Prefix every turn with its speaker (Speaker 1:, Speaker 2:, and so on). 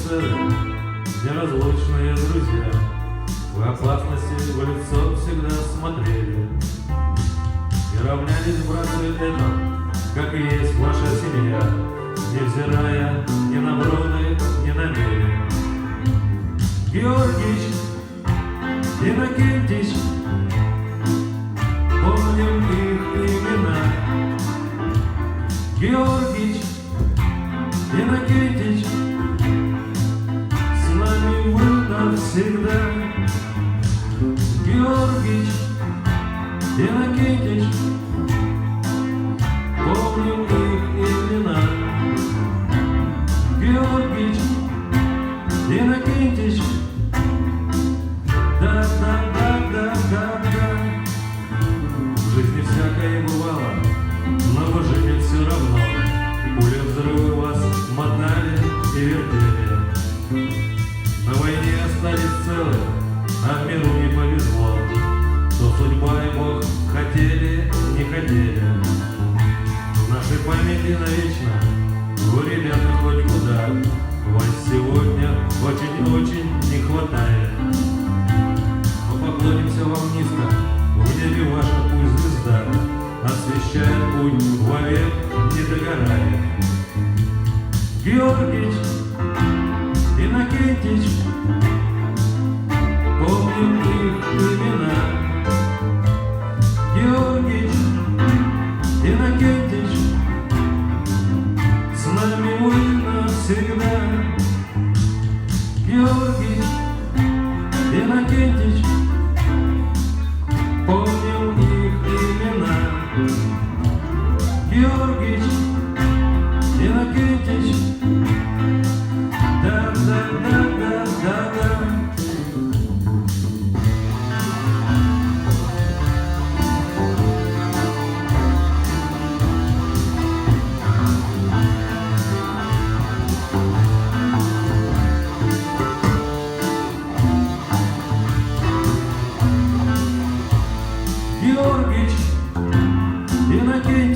Speaker 1: офицеры, неразлучные друзья, в опасности в лицо всегда смотрели и равнялись, братцы, этом, как и есть ваша семья, невзирая ни на броды, ни на мере. Георгич, Иннокентич, помним их имена. Георгич, Иннокентич, с нами вы навсегда. Георгич, Иннокентич, помним их имена. Георгич, Иннокентич, да-да-да-да-да-да. В жизни всякое бывало, но вы жили все равно. Пули взрывы вас мотали и вертели. На войне остались целы, а миру не повезло. То судьба и Бог хотели, не хотели. В нашей памяти навечно вы, ребята, хоть куда. Вас сегодня очень-очень не хватает. Мы поклонимся вам низко, в небе ваша пусть звезда освещает путь вовек, не догорает. Георгич, Иннокентич, помним их имена. Георгич, Иннокентич, с нами вы навсегда. Георгич, Иннокентич, помним их имена. Георгич, Иннокентич, да-да-да-да-да-да. Георгич, Иннокентич,